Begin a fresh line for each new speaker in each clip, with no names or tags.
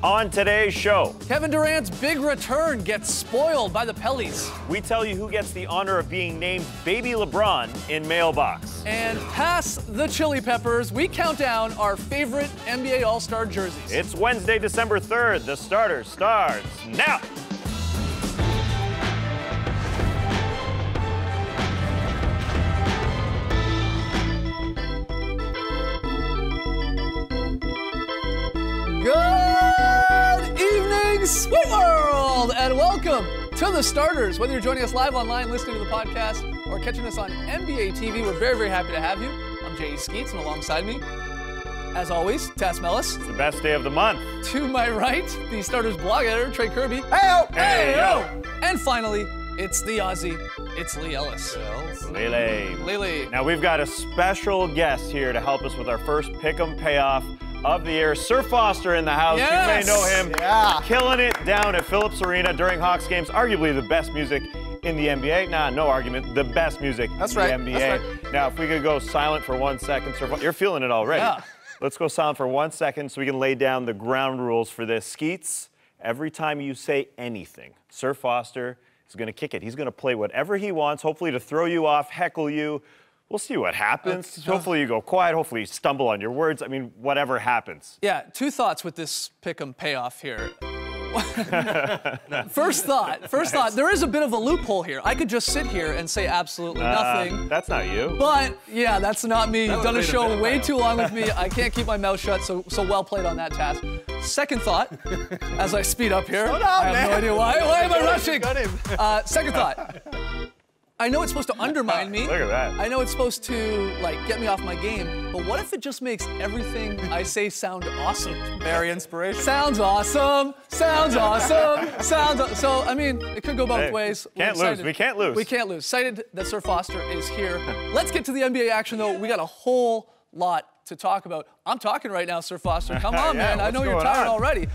On today's show,
Kevin Durant's big return gets spoiled by the Pellies.
we tell you who gets the honor of being named Baby LeBron in Mailbox.
And past the Chili Peppers, we count down our favorite NBA All-Star jerseys.
It's Wednesday, December 3rd. The starter starts now.
Good evening, Sweet World, and welcome to the starters. Whether you're joining us live online, listening to the podcast, or catching us on NBA TV, we're very, very happy to have you. I'm Jay Skeets, and alongside me, as always, Tass Mellis.
It's the best day of the month.
To my right, the starters blog editor, Trey Kirby.
Hey-o! Hey-o!
And finally, it's the Aussie. It's Lee Ellis.
Lele. Now we've got a special guest here to help us with our first Pick'em payoff of the year. Sir Foster in the house.
Yes.
You may know him.
Yeah.
Killing it down at Phillips Arena during Hawks games. Arguably the best music in the NBA. Nah, no argument. The best music in the NBA.
That's right.
Now, if we could go silent for 1 second, Sir Foster, you're feeling it already.
Yeah.
Let's go silent for 1 second so we can lay down the ground rules for this. Skeets, every time you say anything, Sir Foster is going to kick it. He's going to play whatever he wants, hopefully to throw you off, heckle you. We'll see what happens.
Okay.
Hopefully you go quiet. Hopefully you stumble on your words. I mean, whatever happens.
Yeah, two thoughts with this Pick'em payoff here. First thought, there is a bit of a loophole here. I could just sit here and say absolutely nothing.
That's not you.
But, yeah, that's not me. You've done a show way too long with me. I can't keep my mouth shut, so well played on that task. Second thought, as I speed up here. I have no idea why. Why am I rushing? Second thought. I know it's supposed to undermine me.
Look at that.
I know it's supposed to, get me off my game. But what if it just makes everything I say sound awesome?
Very inspirational.
Sounds awesome. Sounds awesome. So, I mean, it could go both ways.
Can't
We're
lose.
excited.
We can't lose.
We can't lose. Excited that Sir Foster is here. Let's get to the NBA action, though. We got a whole lot to talk about. I'm talking right now, Sir Foster. Come on,
Yeah,
man. I know
what's
you're
going
tired
on?
already.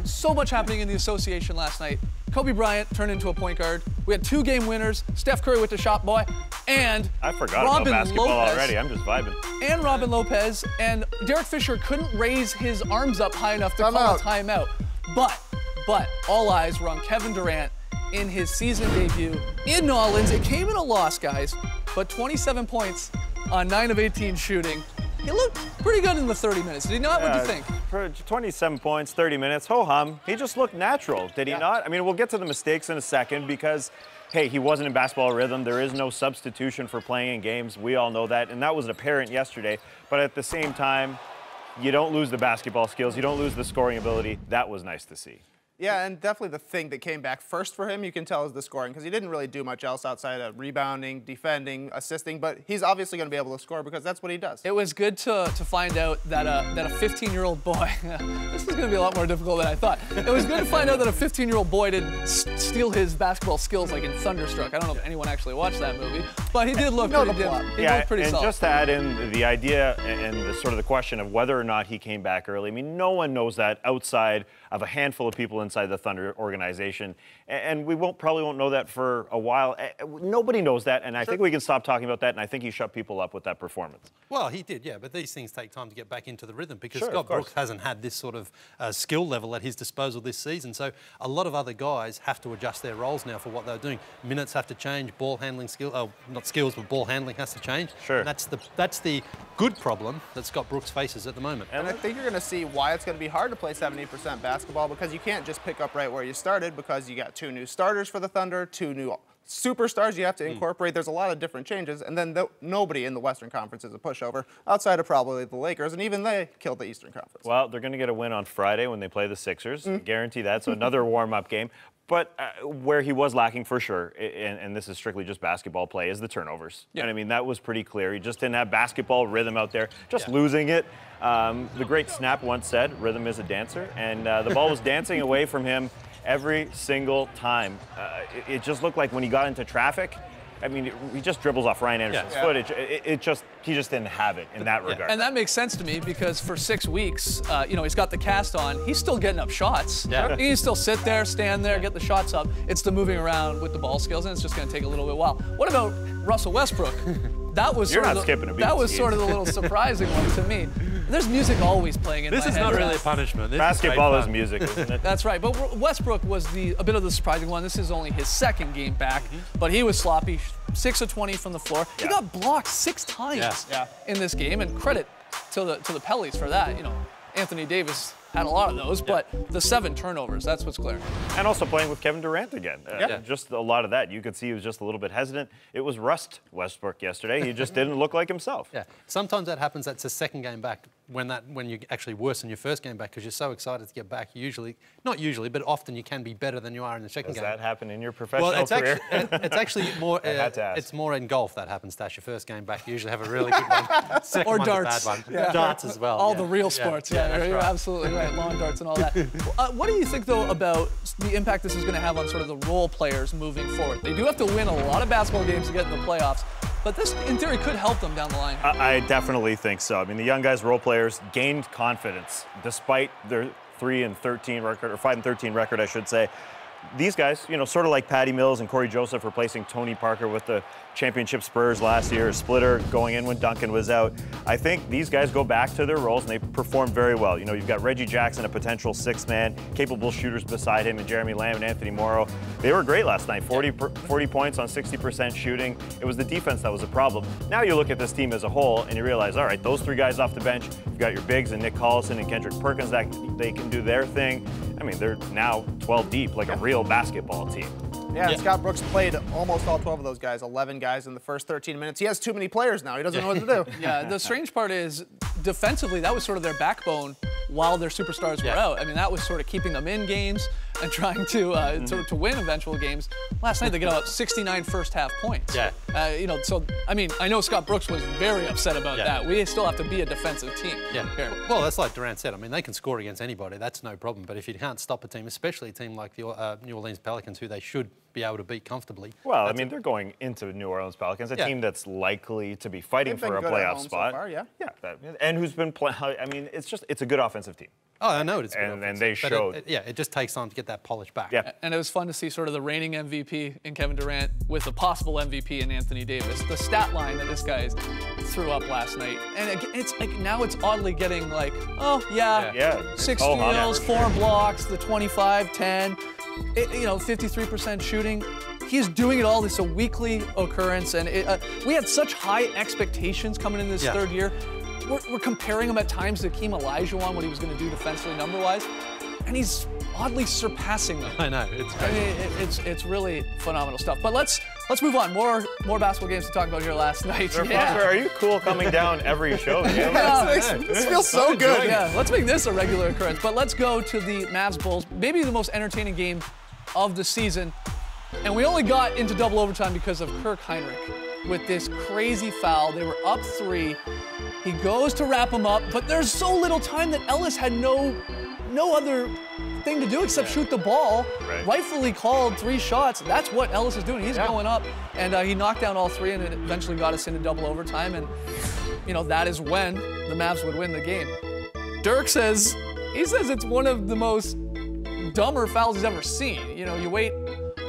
So much happening in the association last night. Kobe Bryant turned into a point guard. We had 2 game winners. Steph Curry with the shot boy. And
I forgot
Robin
about basketball
Lopez,
already. I'm just vibing.
And Robin Lopez. And Derek Fisher couldn't raise his arms up high enough to call a timeout. But all eyes were on Kevin Durant in his season debut in New Orleans. It came in a loss, guys, but 27 points on 9 of 18 shooting. He looked pretty good in the 30 minutes. Did he not? What do you think?
For 27 points, 30 minutes, ho-hum. He just looked natural, did he not? I mean, we'll get to the mistakes in a second because, hey, he wasn't in basketball rhythm. There is no substitution for playing in games. We all know that, and that was apparent yesterday. But at the same time, you don't lose the basketball skills. You don't lose the scoring ability. That was nice to see.
Yeah, and definitely the thing that came back first for him, you can tell, is the scoring, because he didn't really do much else outside of rebounding, defending, assisting, but he's obviously going to be able to score because that's what he does.
It was good to find out that a 15-year-old boy, this is going to be a lot more difficult than I thought. It was good to find out that a 15-year-old boy didn't steal his basketball skills like in Thunderstruck. I don't know if anyone actually watched that movie, but he did look pretty good. He looked pretty solid.
And just to add in the idea and the sort of the question of whether or not he came back early, I mean, no one knows that outside of a handful of people inside the Thunder organization, and we probably won't know that for a while. Nobody knows that, and I think we can stop talking about that, and I think he shut people up with that performance.
Well, he did, yeah, but these things take time to get back into the rhythm because Scott Brooks hasn't had this sort of skill level at his disposal this season, so a lot of other guys have to adjust their roles now for what they're doing. Minutes have to change, ball handling not skills, but ball handling has to change.
Sure.
And that's the good problem that Scott Brooks faces at the moment.
And I think you're going to see why it's going to be hard to play 70% basketball, because you can't just pick up right where you started, because you got 2 new starters for the Thunder, 2 new superstars you have to incorporate. There's a lot of different changes, and then nobody in the Western Conference is a pushover outside of probably the Lakers, and even they killed the Eastern Conference.
Well, they're going to get a win on Friday when they play the Sixers. Guarantee that. So another warm-up game. But where he was lacking for sure, and this is strictly just basketball play, is the turnovers. Yeah. And I mean, that was pretty clear. He just didn't have basketball rhythm out there, just losing it. The great Snap once said, rhythm is a dancer, and the ball was dancing away from him every single time. It just looked like when he got into traffic, I mean, he just dribbles off Ryan Anderson's footage. He just didn't have it in that regard.
And that makes sense to me because for 6 weeks, he's got the cast on. He's still getting up shots.
Yeah.
He can still sit there, stand there, get the shots up. It's the moving around with the ball skills, and it's just going to take a little bit while. What about Russell Westbrook? That was
You're
sort
not
of
skipping a beat.
that was sort of the little surprising one to me. There's music always playing in my head.
This is not really a punishment. This
Basketball
is
is
fun.
music, isn't it?
That's right. But Westbrook was a bit of the surprising one. This is only his second game back, but he was sloppy. 6 of 20 from the floor. He got blocked 6 times in this game, and credit to the Pellies for that. You know, Anthony Davis had a lot of those, but the 7 turnovers, that's what's clear.
And also playing with Kevin Durant again. Just a lot of that. You could see he was just a little bit hesitant. It was rust Westbrook yesterday. He just didn't look like himself.
Yeah, sometimes that happens. That's a second game back when you actually worsen your first game back because you're so excited to get back. Not usually, but often you can be better than you are in the second game.
Does that happen in your professional career?
It's actually more. It's more in golf that happens. Tash, your first game back, you usually have a really good one. Second
Or
one's
darts.
a bad one. Darts as well.
All the real sports. Yeah, you're absolutely right. Lawn darts and all that. What do you think, though, about the impact this is going to have on sort of the role players moving forward? They do have to win a lot of basketball games to get in the playoffs, but this, in theory, could help them down the line.
I definitely think so. I mean, the young guys, role players, gained confidence despite their 3-13 record, or 5-13 record, I should say. These guys, you know, sort of like Patty Mills and Corey Joseph replacing Tony Parker with the championship Spurs last year, Splitter going in when Duncan was out. I think these guys go back to their roles and they perform very well. You know, you've got Reggie Jackson, a potential 6th man, capable shooters beside him, and Jeremy Lamb and Anthony Morrow. They were great last night, 40 points on 60% shooting. It was the defense that was a problem. Now you look at this team as a whole and you realize, all right, those 3 guys off the bench, you've got your bigs and Nick Collison and Kendrick Perkins, that they can do their thing. I mean, they're now 12 deep, like a real basketball team.
Yeah, Scott Brooks played almost all 12 of those guys, 11 guys in the first 13 minutes. He has too many players now. He doesn't know what to do.
Yeah, the strange part is, defensively, that was sort of their backbone while their superstars were out. I mean, that was sort of keeping them in games and trying to win eventual games. Last night, they got up 69 first-half points.
Yeah.
You know, so, I mean, I know Scott Brooks was very upset about that. We still have to be a defensive team. Here.
Well, that's like Durant said. I mean, they can score against anybody. That's no problem. But if you can't stop a team, especially a team like the New Orleans Pelicans, who they should be able to beat comfortably.
Well, I mean, they're going into New Orleans Pelicans, a team that's likely to be fighting for a playoff spot.
So far, yeah,
and who's been playing. I mean, it's a good offensive team.
Oh, I know it's good.
And they showed.
It just takes time to get that polish back.
Yeah.
And it was fun to see sort of the reigning MVP in Kevin Durant with a possible MVP in Anthony Davis. The stat line that this guy threw up last night. And it's like now it's oddly getting like, oh, yeah 6 steals, 4 blocks, the 25, 10, you know, 53% shooting. He's doing it all. This is a weekly occurrence. And we had such high expectations coming in this 3rd year. We're comparing him at times to Hakeem Olajuwon, what he was going to do defensively number-wise, and he's oddly surpassing them.
I know, it's crazy.
I mean, it's really phenomenal stuff. But let's move on. More basketball games to talk about here last night.
Foster, are you cool coming down every show?
This feels so good.
Yeah, let's make this a regular occurrence. But let's go to the Mavs Bulls, maybe the most entertaining game of the season. And we only got into double overtime because of Kirk Hinrich with this crazy foul. They were up 3. He goes to wrap him up, but there's so little time that Ellis had no other thing to do except shoot the ball. Rightfully called 3 shots. That's what Ellis is doing. He's going up, and he knocked down all 3, and it eventually got us into double overtime. And you know that is when the Mavs would win the game. Dirk says it's one of the most dumber fouls he's ever seen. You know, you wait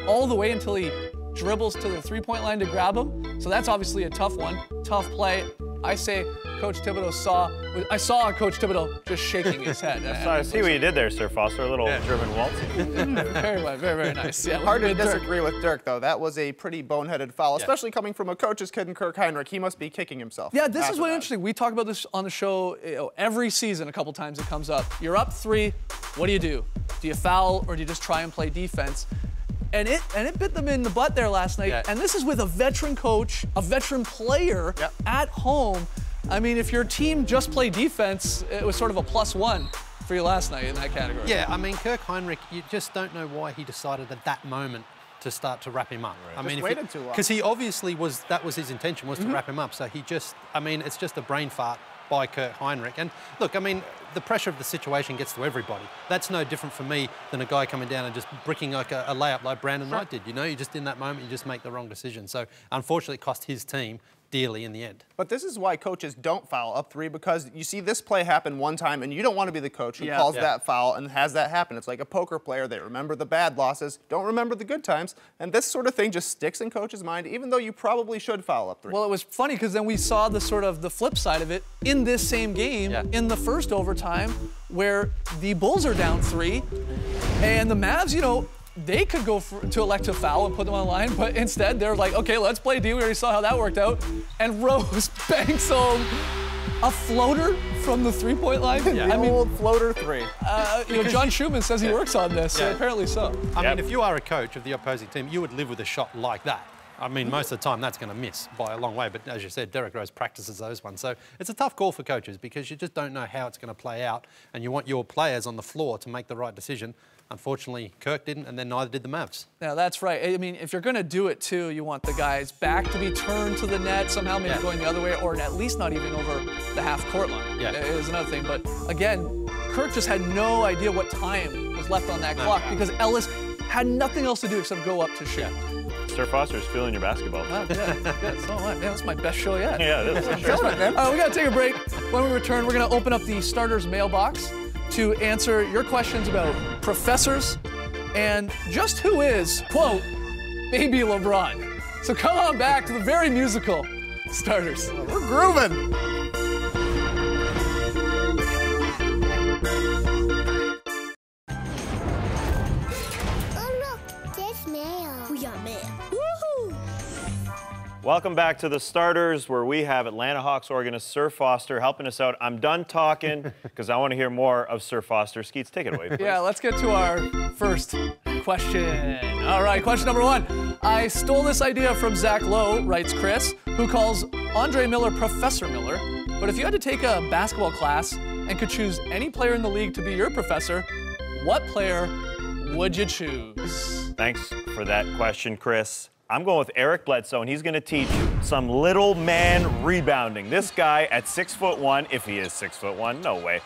all the way until he dribbles to the 3-point line to grab him. So that's obviously a tough one, tough play. I say Coach Thibodeau I saw Coach Thibodeau just shaking his head.
I see what you did there, Sir Foster. A little German waltz.
Very, very nice. Yeah,
hard to disagree with Dirk, though. That was a pretty boneheaded foul, especially coming from a coach's kid in Kirk Hinrich. He must be kicking himself.
Yeah, this is what's interesting. We talk about this on the show every season. A couple times it comes up. You're up 3. What do? Do you foul or do you just try and play defense? And it bit them in the butt there last night. And this is with a veteran coach, a veteran player at home. I mean, if your team just played defense, it was sort of a +1 for you last night in that category.
Yeah, I mean, Kirk Hinrich, you just don't know why he decided at that moment to start to wrap him up. I mean,
waited too long.
Because he obviously that was his intention, was to wrap him up. So I mean, it's just a brain fart by Kirk Hinrich. And look, I mean, the pressure of the situation gets to everybody. That's no different for me than a guy coming down and just bricking like a layup like Brandon Wright did. You know, you just in that moment, you just make the wrong decision. So unfortunately, it cost his team. dearly in the end.
But this is why coaches don't foul up 3, because you see this play happen one time and you don't want to be the coach who calls that foul and has that happen. It's like a poker player. They remember the bad losses, don't remember the good times, and this sort of thing just sticks in coaches' mind, even though you probably should foul up 3.
Well, it was funny because then we saw the sort of the flip side of it in this same game in the first overtime where the Bulls are down 3 and the Mavs, you know, they could go to elect to foul and put them on the line, but instead they're like, okay, let's play D. We already saw how that worked out. And Rose banks home a floater from the 3-point line.
I mean, old floater 3.
You know, John Schumann says he works on this, so apparently so.
I mean, if you are a coach of the opposing team, you would live with a shot like that. I mean, most of the time that's going to miss by a long way, but as you said, Derrick Rose practices those ones. So it's a tough call for coaches because you just don't know how it's going to play out, and you want your players on the floor to make the right decision. Unfortunately, Kirk didn't, and then neither did the Mavs.
Yeah, that's right. I mean, if you're going to do it, too, you want the guy's back to be turned to the net, somehow maybe going the other way, or at least not even over the half-court line. Yeah. Is another thing. But, again, Kirk just had no idea what time was left on that clock because Ellis had nothing else to do except go up to shoot.
Sir Foster's feeling your basketball.
Oh, good. So am I. Man, that's my best show yet.
Yeah, it is.
All right, man. We got to take a break. When we return, we're going to open up the starters mailbox to answer your questions about professors and just who is, quote, baby LeBron. So come on back to the very musical starters.
We're grooving.
Oh, look, there's mail. We got mail. Woohoo!
Welcome back to the starters, where we have Atlanta Hawks organist Sir Foster helping us out. I'm done talking because I want to hear more of Sir Foster. Skeets, take it away, please.
Yeah, let's get to our first question. All right, question number 1. I stole this idea from Zach Lowe, writes Chris, who calls Andre Miller Professor Miller. But if you had to take a basketball class and could choose any player in the league to be your professor, what player would you choose?
Thanks for that question, Chris. I'm going with Eric Bledsoe, and he's going to teach some little man rebounding. This guy at 6'1", if he is 6'1", no way,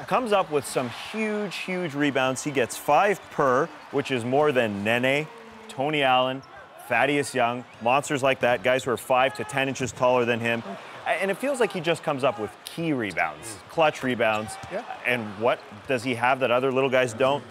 comes up with some huge, huge rebounds. He gets 5 per, which is more than Nene, Tony Allen, Thaddeus Young, monsters like that, guys who are 5 to 10 inches taller than him. And it feels like he just comes up with key rebounds, clutch rebounds. Yeah. And what does he have that other little guys don't?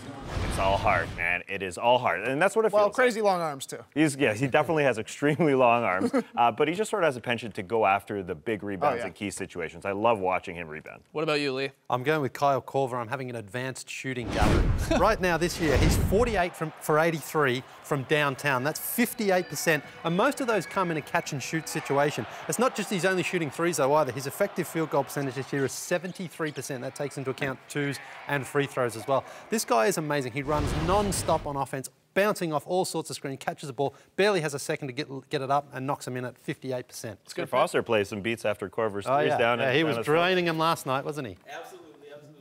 It's all heart, man. It is all heart. And that's what it feels
like. Well, crazy long arms, too.
He definitely has extremely long arms. But he just sort of has a penchant to go after the big rebounds in key situations. I love watching him rebound.
What about you, Lee?
I'm going with Kyle Korver. I'm having an advanced shooting gallery. Right now, this year, he's 48 for 83 from downtown. That's 58%. And most of those come in a catch-and-shoot situation. It's not just he's only shooting threes, though, either. His effective field goal percentage this year is 73%. That takes into account twos and free throws as well. This guy is amazing. He runs non-stop on offense, bouncing off all sorts of screen, catches the ball, barely has a second to get it up, and knocks him in at 58%.
It's good. Foster plays some beats after Korver's threes down.
Yeah, he was draining him last night, wasn't he?
Absolutely.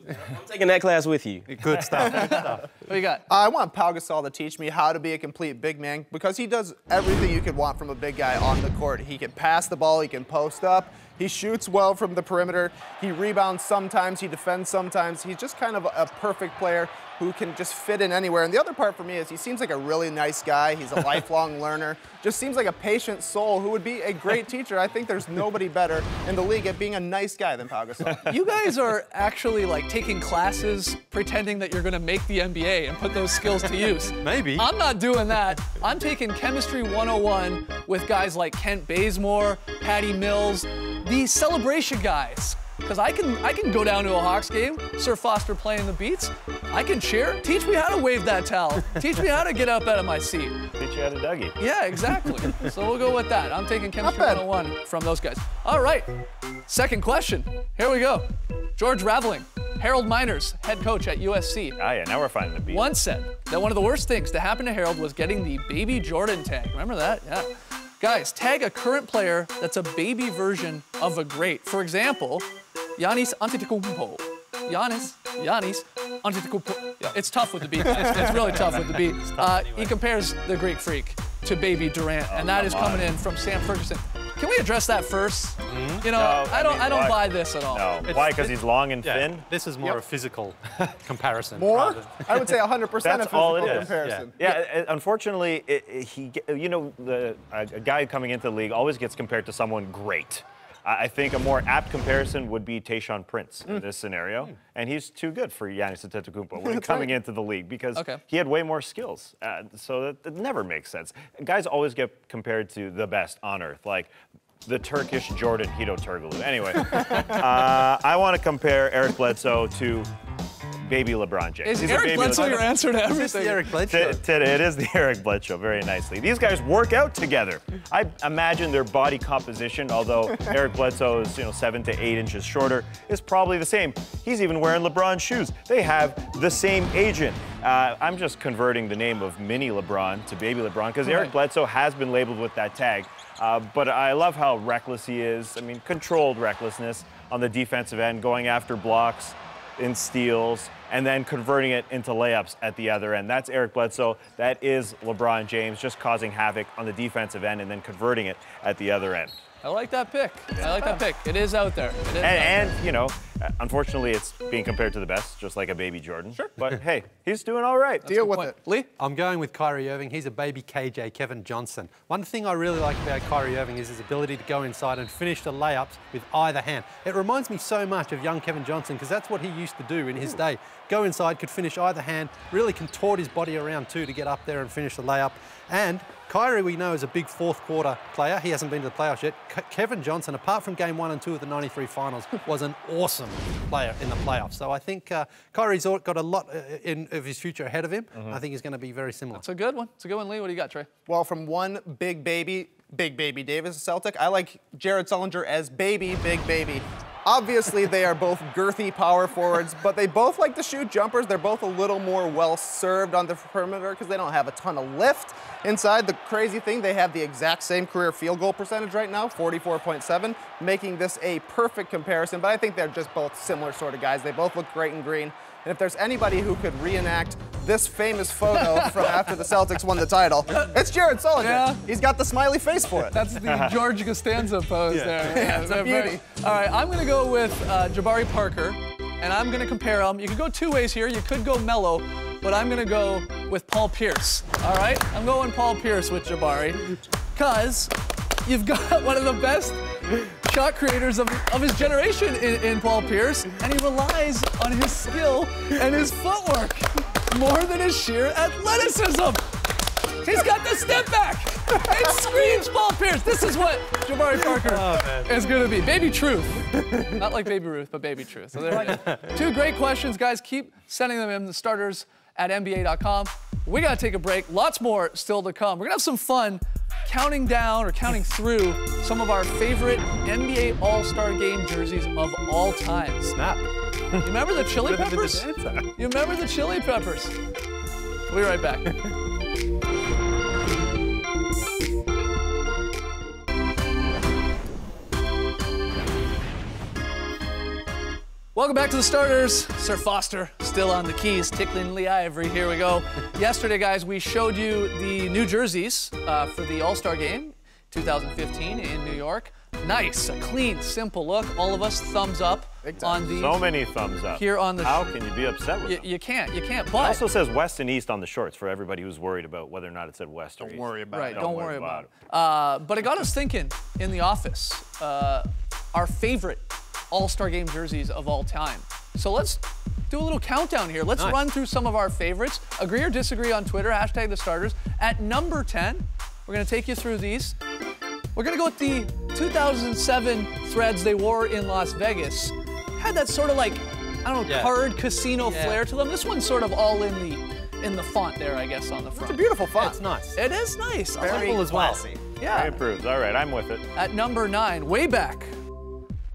I'm taking that class with you.
Good stuff. Good stuff.
What do you got?
I want Pau Gasol to teach me how to be a complete big man because he does everything you could want from a big guy on the court. He can pass the ball, he can post up, he shoots well from the perimeter, he rebounds sometimes, he defends sometimes. He's just kind of a perfect player who can just fit in anywhere. And the other part for me is he seems like a really nice guy. He's a lifelong learner. Just seems like a patient soul who would be a great teacher. I think there's nobody better in the league at being a nice guy than Pau Gasol.
You guys are actually like taking classes pretending that you're going to make the NBA and put those skills to use.
Maybe.
I'm not doing that. I'm taking Chemistry 101 with guys like Kent Bazemore, Patty Mills, the celebration guys. Because I can go down to a Hawks game, Sir Foster playing the beats. I can cheer. Teach me how to wave that towel. Teach me how to get up out of my seat.
Teach you how to Dougie.
Yeah, exactly. So we'll go with that. I'm taking Chemistry 101 from those guys. All right. Second question. Here we go. George Raveling, Harold Miners, head coach at USC.
Ah, yeah, now we're finding the beat.
Once said that one of the worst things to happen to Harold was getting the Baby Jordan tag. Remember that? Yeah. Guys, tag a current player that's a baby version of a great. For example, Giannis Antetokounmpo. Giannis Antetokounmpo. Yeah, it's tough with the beat. It's really tough with the beat. He compares the Greek Freak to Baby Durant, and that is coming in from Sam Ferguson. Can we address that first? You know,
No,
I don't buy this at all.
No. Why? Because he's long and thin?
This is more a physical comparison.
More? I would say 100% a
That's all
physical
it is.
comparison.
Yeah, unfortunately, a guy coming into the league always gets compared to someone great. I think a more apt comparison would be Tayshaun Prince in this scenario, and he's too good for Giannis Antetokounmpo when coming into the league because he had way more skills. So that never makes sense. Guys always get compared to the best on earth, like the Turkish Jordan Hito Turgulu. Anyway, I want to compare Eric Bledsoe to baby LeBron James.
Is Eric Bledsoe your answer to everything?
Is this the Eric Bledsoe?
It is the Eric Bledsoe, very nicely. These guys work out together. I imagine their body composition, although Eric Bledsoe is 7 to 8 inches shorter, is probably the same. He's even wearing LeBron's shoes. They have the same agent. I'm just converting the name of mini LeBron to baby LeBron because Eric Bledsoe has been labeled with that tag. But I love how reckless he is. I mean, controlled recklessness on the defensive end, going after blocks, in steals, and then converting it into layups at the other end. That's Eric Bledsoe. That is LeBron James, just causing havoc on the defensive end and then converting it at the other end.
I like that pick. I like that pick. It is out there. It is
and unfortunately, it's being compared to the best, just like a baby Jordan. Sure. But hey, he's doing all right.
Deal with it.
Lee?
I'm going with Kyrie Irving. He's a baby KJ, Kevin Johnson. One thing I really like about Kyrie Irving is his ability to go inside and finish the layups with either hand. It reminds me so much of young Kevin Johnson because that's what he used to do in his day. Go inside, could finish either hand, really contort his body around too to get up there and finish the layup. And Kyrie, we know, is a big fourth quarter player. He hasn't been to the playoffs yet. Kevin Johnson, apart from game 1 and 2 of the '93 finals, was an awesome player in the playoffs. So I think Kyrie's got a lot of his future ahead of him. I think he's going to be very similar.
It's a good one. It's a good one, Lee. What do you got, Trey?
Well, from one big baby Davis, a Celtic, I like Jared Sullinger as baby, big baby. Obviously, they are both girthy power forwards, but they both like to shoot jumpers. They're both a little more well-served on the perimeter because they don't have a ton of lift inside. The crazy thing, they have the exact same career field goal percentage right now, 44.7, making this a perfect comparison. But I think they're just both similar sort of guys. They both look great in green. And if there's anybody who could reenact this famous photo from after the Celtics won the title, it's Jared Sullinger.
Yeah.
He's got the smiley face for it.
That's the George Costanza pose there.
Yeah, it's a beauty.
All right, I'm going to go with Jabari Parker, and I'm going to compare him. You could go two ways here. You could go Melo, but I'm going to go with Paul Pierce. All right? I'm going Paul Pierce with Jabari because you've got one of the best shot creators of his generation in Paul Pierce, and he relies on his skill and his footwork more than his sheer athleticism. He's got the step back. It screams Paul Pierce. This is what Jabari Parker is going to be. Baby Truth. Not like Baby Ruth, but Baby Truth. So there you go. Two great questions, guys. Keep sending them in. The starters at NBA.com. We got to take a break. Lots more still to come. We're going to have some fun counting down or counting through some of our favorite NBA All-Star Game jerseys of all time.
Snap.
You remember the Chili Peppers? You remember the Chili Peppers? We'll be right back. Welcome back to the starters. Sir Foster still on the keys, tickling Lee Ivory. Here we go. Yesterday, guys, we showed you the new jerseys for the All-Star Game 2015 in New York. Nice, a clean, simple look. All of us thumbs up on the.
So many thumbs up.
Here on the.
How can you be upset with them?
You can't. But
it also says West and East on the shorts for everybody who's worried about whether or not it said West or East.
Don't worry about
right,
it.
don't worry about it. But it got us thinking in the office. Our favorite All-Star Game jerseys of all time. So let's do a little countdown here. Let's run through some of our favorites. Agree or disagree on Twitter, hashtag the starters. At number 10, we're going to take you through these. We're going to go with the 2007 threads they wore in Las Vegas. Had that sort of like, I don't know, card casino flair to them. This one's sort of all in the font there, I guess, on the front.
It's a beautiful font.
It's nice.
It is nice.
Very
Simple as well.
classy.
Yeah.
It improves. All right, I'm with it.
At number 9, way back,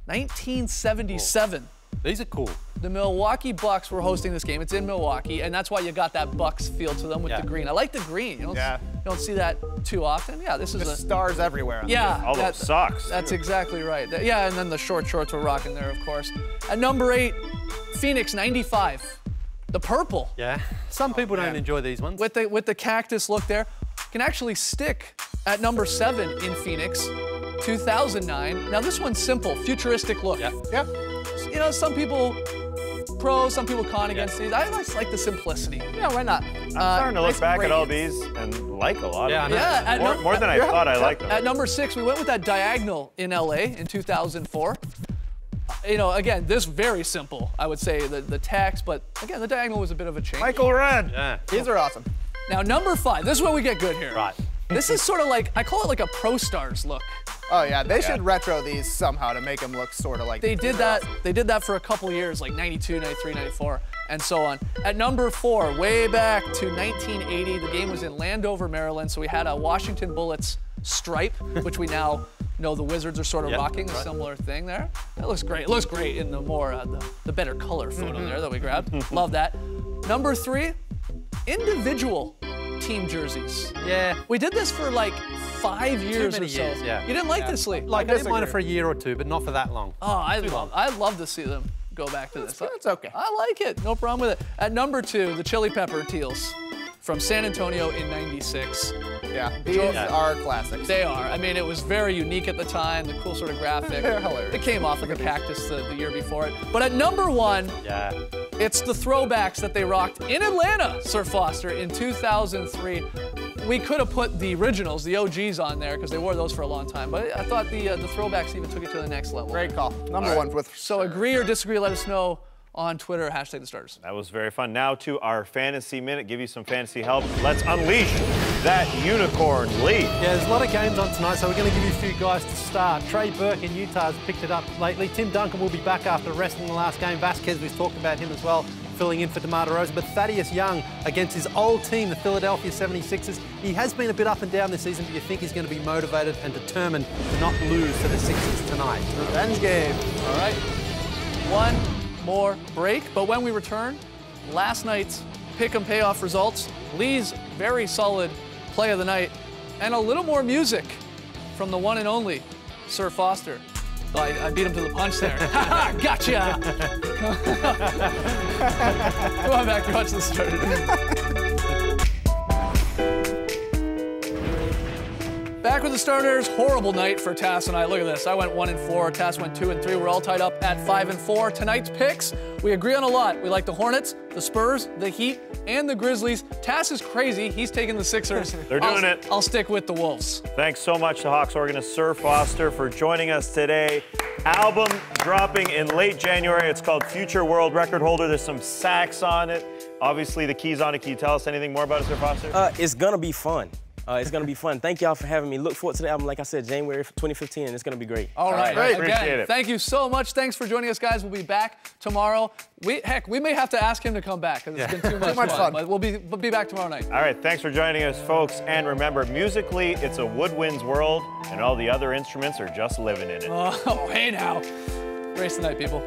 1977.
These are cool.
The Milwaukee Bucks were hosting this game. It's in Milwaukee, and that's why you got that Bucks feel to them with the green. I like the green. You don't see that too often. Yeah, this is
Just stars everywhere.
Yeah.
All those socks.
That's exactly right. Yeah, and then the short shorts were rocking there, of course. At number 8, Phoenix 95. The purple.
Yeah. Some people don't enjoy these ones.
With the cactus look there. Can actually stick at number 7 in Phoenix. 2009. Now, this one's simple, futuristic look.
Yep.
Yep.
You know, some people pro, some people con against these. I just like the simplicity.
Yeah, why not?
I'm starting to look
nice
back at all
gradients.
these and like a lot
Yeah,
of them.
Yeah,
More than I thought I liked them.
At number 6, we went with that diagonal in LA in 2004. You know, again, this very simple, I would say, the text, but again, the diagonal was a bit of a change.
Michael Redd.
Yeah.
These are awesome.
Now, number 5, this is where we get good here.
Right.
This is sort of like, I call it like a Pro Stars look.
Oh yeah, they should retro these somehow to make them look sort of like.
They did that. They did that for a couple years, like 92, 93, 94, and so on. At number 4, way back to 1980, the game was in Landover, Maryland, so we had a Washington Bullets stripe, which we now know the Wizards are sort of rocking, a similar thing there. That looks great. It looks great in the more, the better color photo there that we grabbed. Love that. Number 3, individual team jerseys.
Yeah.
We did this for like 5 years
many
or so.
years, yeah.
You didn't like this, Lee?
Like, I didn't mind it for a year or two, but not for that long.
Oh, I'd love to see them go back to this.
It's okay.
I like it. No problem with it. At number 2, the Chili Pepper Teals from San Antonio in '96.
Yeah, these are classics.
They are. I mean, it was very unique at the time, the cool sort of graphic.
They're hilarious.
It came off like a cactus the year before it. But at number 1,
Yeah.
it's the throwbacks that they rocked in Atlanta, Sir Foster, in 2003. We could have put the originals, the OGs, on there because they wore those for a long time. But I thought the throwbacks even took it to the next level.
Great call. Number 1 with.
So agree or disagree, let us know on Twitter, #TheStarters.
That was very fun. Now to our fantasy minute. Give you some fantasy help. Let's unleash that unicorn, Lee.
Yeah, there's a lot of games on tonight, so we're going to give you a few guys to start. Trey Burke in Utah has picked it up lately. Tim Duncan will be back after resting the last game. Vasquez, we've talked about him as well, filling in for DeMar DeRozan. But Thaddeus Young against his old team, the Philadelphia 76ers. He has been a bit up and down this season, but you think he's going to be motivated and determined to not lose to the Sixers tonight.
Revenge game.
All right, one more break. But when we return, last night's pick 'em payoff results, Lee's very solid play of the night, and a little more music from the one and only Sir Foster. Oh, I beat him to the punch there. Gotcha! Come on back to watch this started. Back with the starters. Horrible night for Tass and I. Look at this. I went 1-4. Tass went 2-3. We're all tied up at 5-4. Tonight's picks, we agree on a lot. We like the Hornets, the Spurs, the Heat, and the Grizzlies. Tass is crazy. He's taking the Sixers.
They're doing it.
I'll stick with the Wolves.
Thanks so much to Hawks organist Sir Foster for joining us today. Album dropping in late January. It's called Future World Record Holder. There's some sax on it. Obviously, the keys on it. Can you tell us anything more about it, Sir Foster?
It's gonna be fun. It's gonna be fun. Thank y'all for having me. Look forward to the album, like I said, January 2015, and it's gonna be great.
All right.
Great.
Again,
Appreciate it.
thank you so much. Thanks for joining us, guys. We'll be back tomorrow. We may have to ask him to come back because it's been too much fun. But we'll be back tomorrow night.
All right, thanks for joining us, folks. And remember, musically, it's a woodwinds world, and all the other instruments are just living in it.
Oh, hey now. Race the night, people.